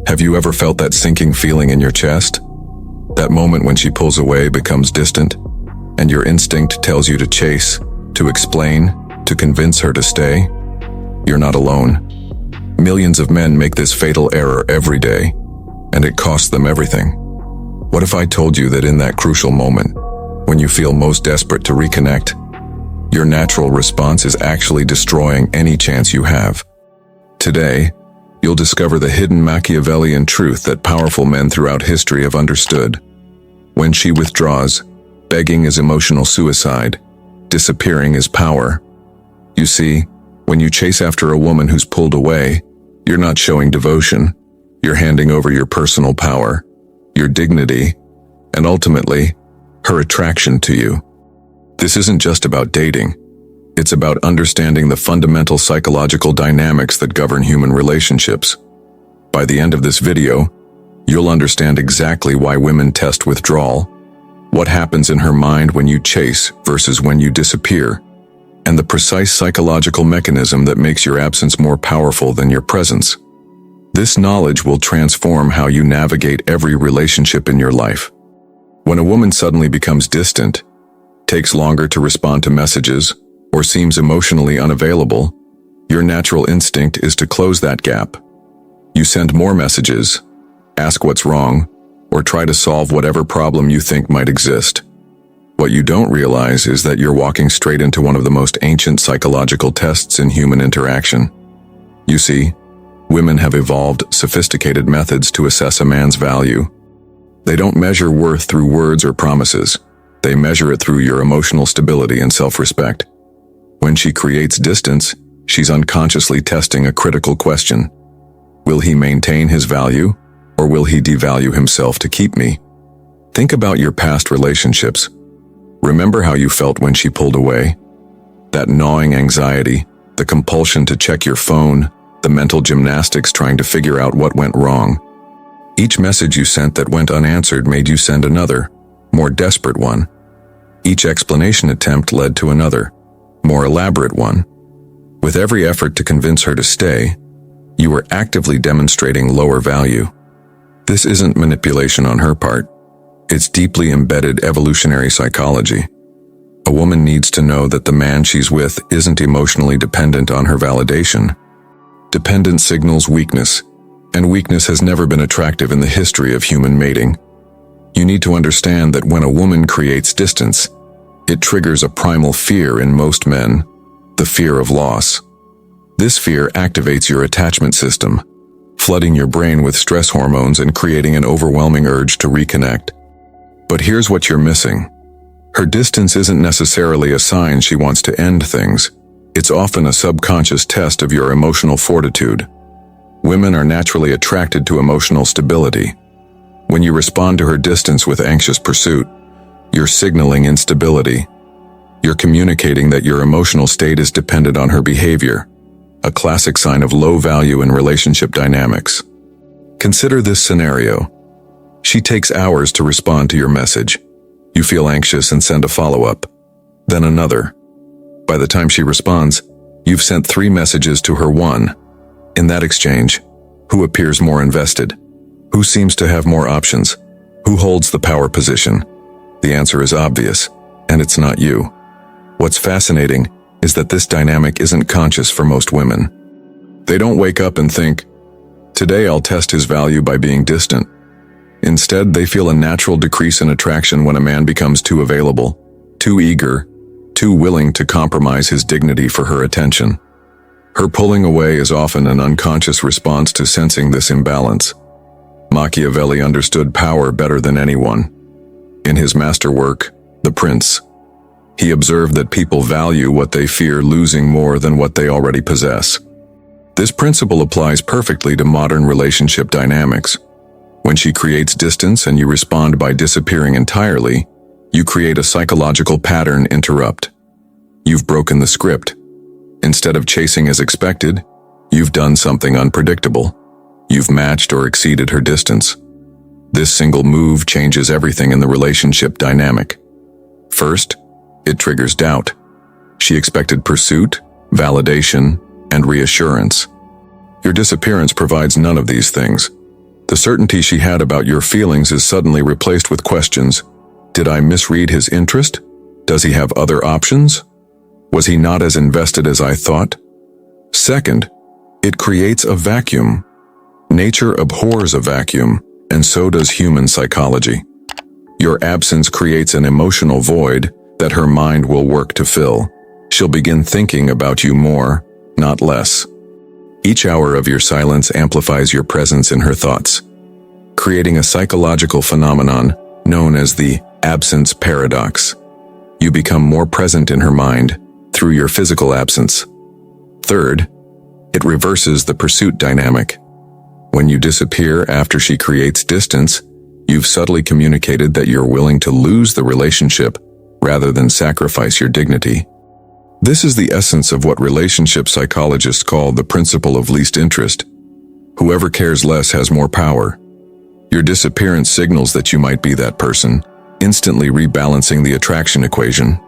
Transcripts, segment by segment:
Have you ever felt that sinking feeling in your chest? That moment when she pulls away becomes distant, and your instinct tells you to chase, to explain, to convince her to stay? You're not alone. Millions of men make this fatal error every day, and it costs them everything. What if I told you that in that crucial moment, when you feel most desperate to reconnect, your natural response is actually destroying any chance you have? Today, you'll discover the hidden Machiavellian truth that powerful men throughout history have understood. When she withdraws, begging is emotional suicide, disappearing is power. You see, when you chase after a woman who's pulled away, you're not showing devotion. You're handing over your personal power, your dignity, and ultimately, her attraction to you. This isn't just about dating. It's about understanding the fundamental psychological dynamics that govern human relationships. By the end of this video, you'll understand exactly why women test withdrawal, what happens in her mind when you chase versus when you disappear, and the precise psychological mechanism that makes your absence more powerful than your presence. This knowledge will transform how you navigate every relationship in your life. When a woman suddenly becomes distant, takes longer to respond to messages, or seems emotionally unavailable, your natural instinct is to close that gap. You send more messages, ask what's wrong, or try to solve whatever problem you think might exist. What you don't realize is that you're walking straight into one of the most ancient psychological tests in human interaction. You see, women have evolved sophisticated methods to assess a man's value. They don't measure worth through words or promises. They measure it through your emotional stability and self-respect. When she creates distance, she's unconsciously testing a critical question. Will he maintain his value, or will he devalue himself to keep me? Think about your past relationships. Remember how you felt when she pulled away? That gnawing anxiety, the compulsion to check your phone, the mental gymnastics trying to figure out what went wrong. Each message you sent that went unanswered made you send another, more desperate one. Each explanation attempt led to another, more elaborate one. With every effort to convince her to stay, you were actively demonstrating lower value. This isn't manipulation on her part. It's deeply embedded evolutionary psychology. A woman needs to know that the man she's with isn't emotionally dependent on her validation. Dependence signals weakness, and weakness has never been attractive in the history of human mating. You need to understand that when a woman creates distance, it triggers a primal fear in most men, the fear of loss. This fear activates your attachment system, flooding your brain with stress hormones and creating an overwhelming urge to reconnect. But here's what you're missing. Her distance isn't necessarily a sign she wants to end things. It's often a subconscious test of your emotional fortitude. Women are naturally attracted to emotional stability. When you respond to her distance with anxious pursuit, you're signaling instability. You're communicating that your emotional state is dependent on her behavior, a classic sign of low value in relationship dynamics. Consider this scenario. She takes hours to respond to your message. You feel anxious and send a follow-up, then another. By the time she responds, you've sent 3 messages to her 1. In that exchange, who appears more invested? Who seems to have more options? Who holds the power position? The answer is obvious, and it's not you. What's fascinating is that this dynamic isn't conscious for most women. They don't wake up and think, "Today I'll test his value by being distant." Instead, they feel a natural decrease in attraction when a man becomes too available, too eager, too willing to compromise his dignity for her attention. Her pulling away is often an unconscious response to sensing this imbalance. Machiavelli understood power better than anyone. In his masterwork, The Prince, he observed that people value what they fear losing more than what they already possess. This principle applies perfectly to modern relationship dynamics. When she creates distance and you respond by disappearing entirely, you create a psychological pattern interrupt. You've broken the script. Instead of chasing as expected, you've done something unpredictable. You've matched or exceeded her distance. This single move changes everything in the relationship dynamic. First, it triggers doubt. She expected pursuit, validation, and reassurance. Your disappearance provides none of these things. The certainty she had about your feelings is suddenly replaced with questions. Did I misread his interest? Does he have other options? Was he not as invested as I thought? Second, it creates a vacuum. Nature abhors a vacuum, and so does human psychology. Your absence creates an emotional void that her mind will work to fill. She'll begin thinking about you more, not less. Each hour of your silence amplifies your presence in her thoughts, creating a psychological phenomenon known as the absence paradox. You become more present in her mind through your physical absence. Third, it reverses the pursuit dynamic. When you disappear after she creates distance, you've subtly communicated that you're willing to lose the relationship rather than sacrifice your dignity. This is the essence of what relationship psychologists call the principle of least interest. Whoever cares less has more power. Your disappearance signals that you might be that person, instantly rebalancing the attraction equation.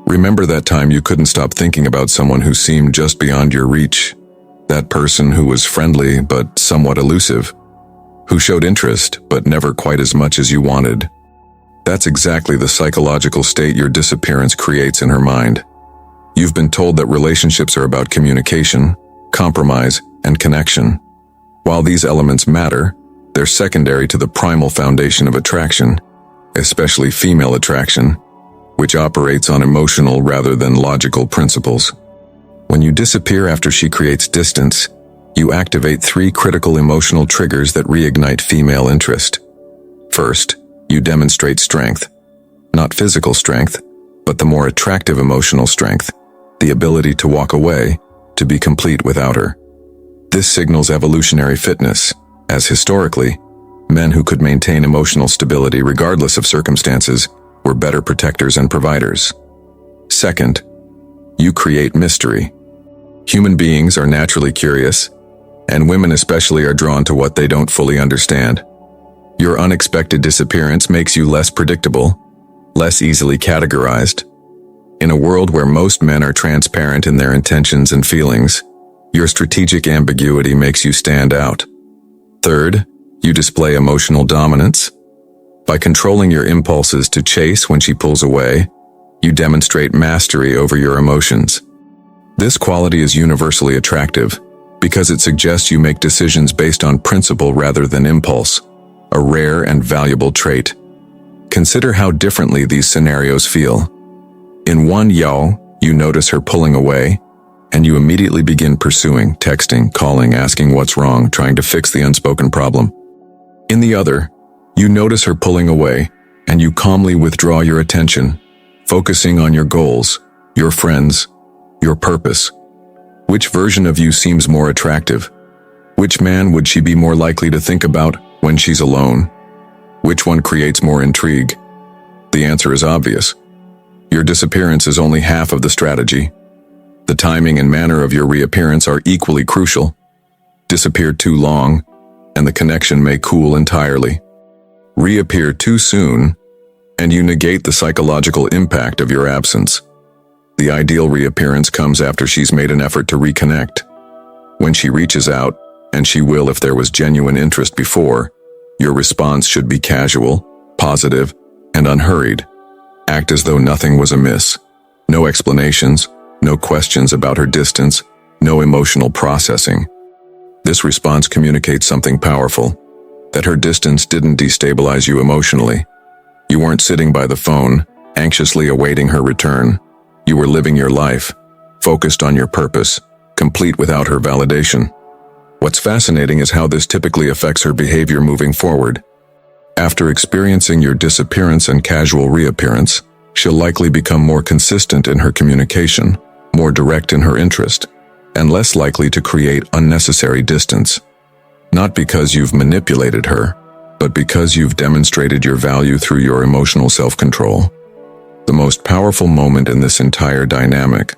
Remember that time you couldn't stop thinking about someone who seemed just beyond your reach? That person who was friendly but somewhat elusive, who showed interest but never quite as much as you wanted. That's exactly the psychological state your disappearance creates in her mind. You've been told that relationships are about communication, compromise, and connection. While these elements matter, they're secondary to the primal foundation of attraction, especially female attraction, which operates on emotional rather than logical principles. When you disappear after she creates distance, you activate 3 critical emotional triggers that reignite female interest. First, you demonstrate strength. Not physical strength, but the more attractive emotional strength, the ability to walk away, to be complete without her. This signals evolutionary fitness, as historically, men who could maintain emotional stability regardless of circumstances were better protectors and providers. Second, you create mystery. Human beings are naturally curious, and women especially are drawn to what they don't fully understand. Your unexpected disappearance makes you less predictable, less easily categorized. In a world where most men are transparent in their intentions and feelings, your strategic ambiguity makes you stand out. Third, you display emotional dominance. By controlling your impulses to chase when she pulls away, you demonstrate mastery over your emotions. This quality is universally attractive because it suggests you make decisions based on principle rather than impulse, a rare and valuable trait. Consider how differently these scenarios feel. In one yaw, you notice her pulling away, and you immediately begin pursuing, texting, calling, asking what's wrong, trying to fix the unspoken problem. In the other, you notice her pulling away, and you calmly withdraw your attention, focusing on your goals, your friends, your purpose. Which version of you seems more attractive? Which man would she be more likely to think about when she's alone? Which one creates more intrigue? The answer is obvious. Your disappearance is only half of the strategy. The timing and manner of your reappearance are equally crucial. Disappear too long, and the connection may cool entirely. Reappear too soon, and you negate the psychological impact of your absence. The ideal reappearance comes after she's made an effort to reconnect. When she reaches out, and she will if there was genuine interest before, your response should be casual, positive, and unhurried. Act as though nothing was amiss. No explanations, no questions about her distance, no emotional processing. This response communicates something powerful, that her distance didn't destabilize you emotionally. You weren't sitting by the phone, anxiously awaiting her return. You were living your life, focused on your purpose, complete without her validation. What's fascinating is how this typically affects her behavior moving forward. After experiencing your disappearance and casual reappearance, she'll likely become more consistent in her communication, more direct in her interest, and less likely to create unnecessary distance. Not because you've manipulated her, but because you've demonstrated your value through your emotional self-control. The most powerful moment in this entire dynamic,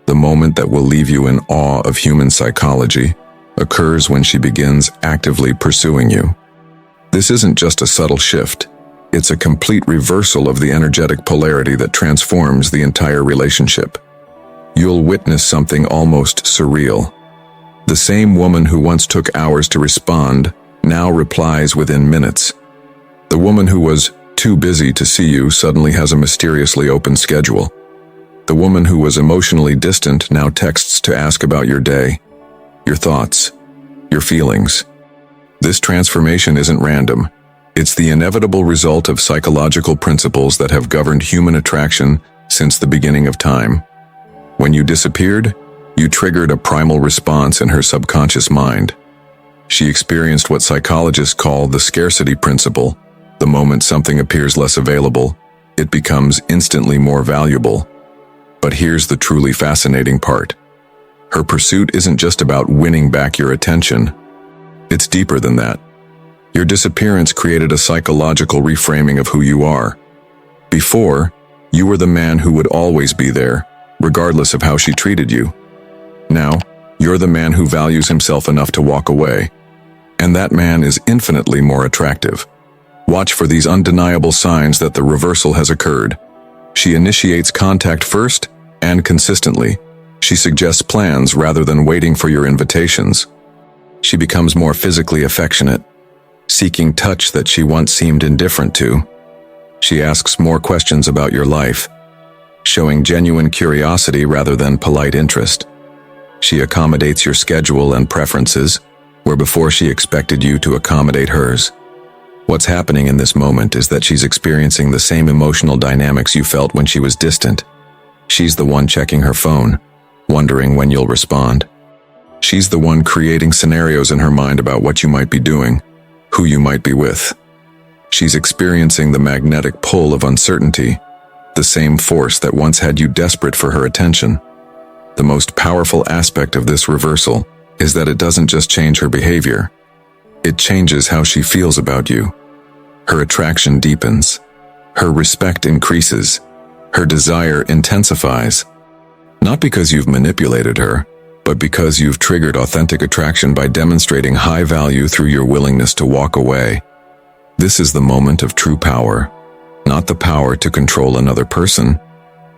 the moment that will leave you in awe of human psychology, occurs when she begins actively pursuing you. This isn't just a subtle shift. It's a complete reversal of the energetic polarity that transforms the entire relationship. You'll witness something almost surreal. The same woman who once took hours to respond now replies within minutes. The woman who was too busy to see you suddenly has a mysteriously open schedule. The woman who was emotionally distant now texts to ask about your day, your thoughts, your feelings. This transformation isn't random. It's the inevitable result of psychological principles that have governed human attraction since the beginning of time. When you disappeared, you triggered a primal response in her subconscious mind. She experienced what psychologists call the scarcity principle. The moment something appears less available, it becomes instantly more valuable. But here's the truly fascinating part. Her pursuit isn't just about winning back your attention. It's deeper than that. Your disappearance created a psychological reframing of who you are. Before, you were the man who would always be there, regardless of how she treated you. Now, you're the man who values himself enough to walk away. And that man is infinitely more attractive. Watch for these undeniable signs that the reversal has occurred. She initiates contact first and consistently. She suggests plans rather than waiting for your invitations. She becomes more physically affectionate, seeking touch that she once seemed indifferent to. She asks more questions about your life, showing genuine curiosity rather than polite interest. She accommodates your schedule and preferences, where before she expected you to accommodate hers. What's happening in this moment is that she's experiencing the same emotional dynamics you felt when she was distant. She's the one checking her phone, wondering when you'll respond. She's the one creating scenarios in her mind about what you might be doing, who you might be with. She's experiencing the magnetic pull of uncertainty, the same force that once had you desperate for her attention. The most powerful aspect of this reversal is that it doesn't just change her behavior. It changes how she feels about you. Her attraction deepens. Her respect increases. Her desire intensifies. Not because you've manipulated her, but because you've triggered authentic attraction by demonstrating high value through your willingness to walk away. This is the moment of true power, not the power to control another person,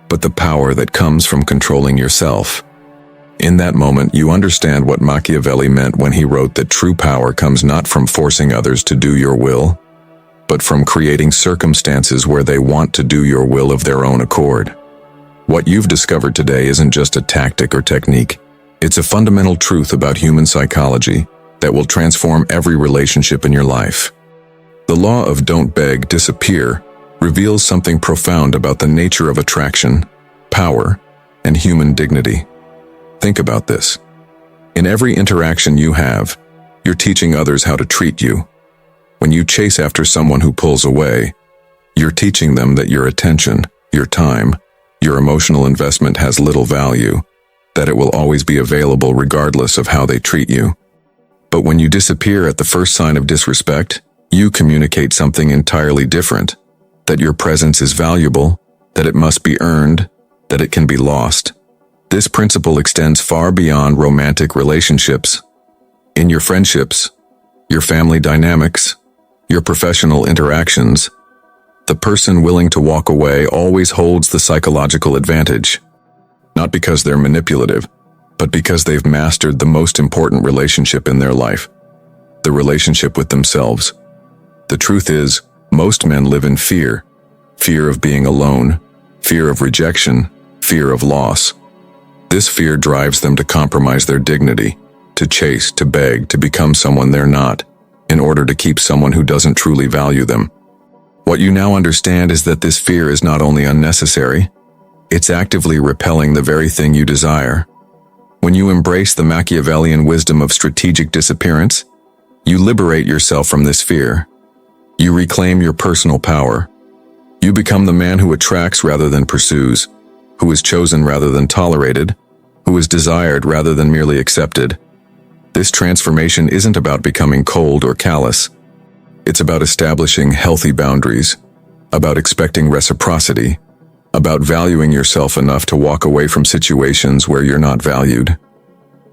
but the power that comes from controlling yourself. In that moment, you understand what Machiavelli meant when he wrote that true power comes not from forcing others to do your will, but from creating circumstances where they want to do your will of their own accord. What you've discovered today isn't just a tactic or technique. It's a fundamental truth about human psychology that will transform every relationship in your life. The law of don't beg, disappear reveals something profound about the nature of attraction, power, and human dignity. Think about this. In every interaction you have, you're teaching others how to treat you. When you chase after someone who pulls away, you're teaching them that your attention, your time, your emotional investment has little value, that it will always be available regardless of how they treat you. But when you disappear at the first sign of disrespect, you communicate something entirely different, that your presence is valuable, that it must be earned, that it can be lost. This principle extends far beyond romantic relationships. In your friendships, your family dynamics, your professional interactions, the person willing to walk away always holds the psychological advantage. Not because they're manipulative, but because they've mastered the most important relationship in their life, the relationship with themselves. The truth is, most men live in fear of being alone, fear of rejection, fear of loss. This fear drives them to compromise their dignity, to chase, to beg, to become someone they're not, in order to keep someone who doesn't truly value them. What you now understand is that this fear is not only unnecessary, it's actively repelling the very thing you desire. When you embrace the Machiavellian wisdom of strategic disappearance, you liberate yourself from this fear. You reclaim your personal power. You become the man who attracts rather than pursues, who is chosen rather than tolerated, who is desired rather than merely accepted. This transformation isn't about becoming cold or callous. It's about establishing healthy boundaries, about expecting reciprocity, about valuing yourself enough to walk away from situations where you're not valued.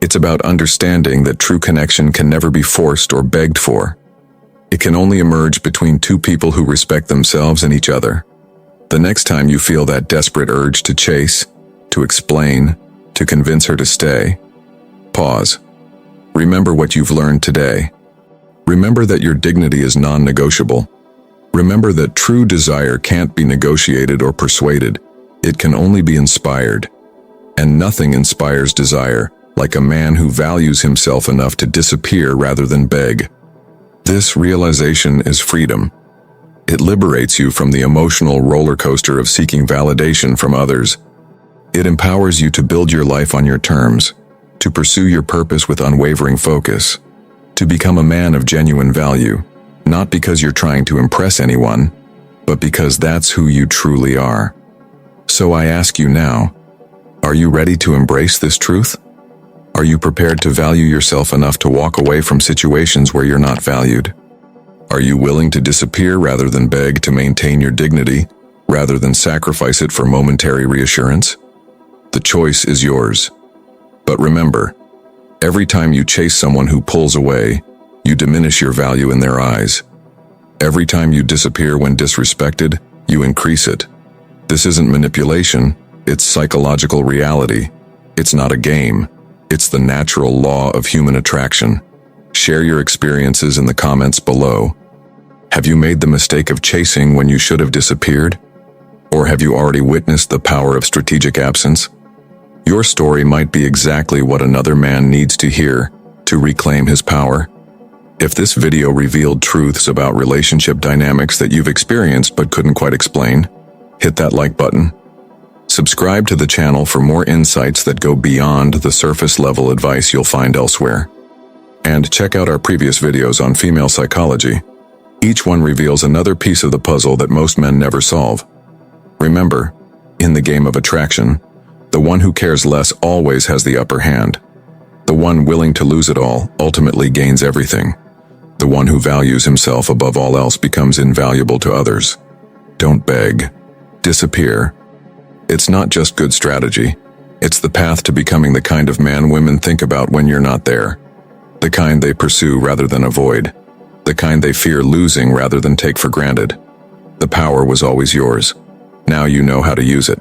It's about understanding that true connection can never be forced or begged for. It can only emerge between two people who respect themselves and each other. The next time you feel that desperate urge to chase, to explain, to convince her to stay, pause. Remember what you've learned today. Remember that your dignity is non-negotiable. Remember that true desire can't be negotiated or persuaded. It can only be inspired. And nothing inspires desire like a man who values himself enough to disappear rather than beg. This realization is freedom. It liberates you from the emotional roller coaster of seeking validation from others. It empowers you to build your life on your terms, to pursue your purpose with unwavering focus, to become a man of genuine value, not because you're trying to impress anyone, but because that's who you truly are. So I ask you now, are you ready to embrace this truth? Are you prepared to value yourself enough to walk away from situations where you're not valued? Are you willing to disappear rather than beg to maintain your dignity, rather than sacrifice it for momentary reassurance? The choice is yours. But remember, every time you chase someone who pulls away, you diminish your value in their eyes. Every time you disappear when disrespected, you increase it. This isn't manipulation, it's psychological reality. It's not a game. It's the natural law of human attraction. Share your experiences in the comments below. Have you made the mistake of chasing when you should have disappeared? Or have you already witnessed the power of strategic absence? Your story might be exactly what another man needs to hear to reclaim his power. If this video revealed truths about relationship dynamics that you've experienced but couldn't quite explain, hit that like button. Subscribe to the channel for more insights that go beyond the surface-level advice you'll find elsewhere. And check out our previous videos on female psychology. Each one reveals another piece of the puzzle that most men never solve. Remember, in the game of attraction, the one who cares less always has the upper hand. The one willing to lose it all ultimately gains everything. The one who values himself above all else becomes invaluable to others. Don't beg. Disappear. It's not just good strategy. It's the path to becoming the kind of man women think about when you're not there. The kind they pursue rather than avoid. The kind they fear losing rather than take for granted. The power was always yours. Now you know how to use it.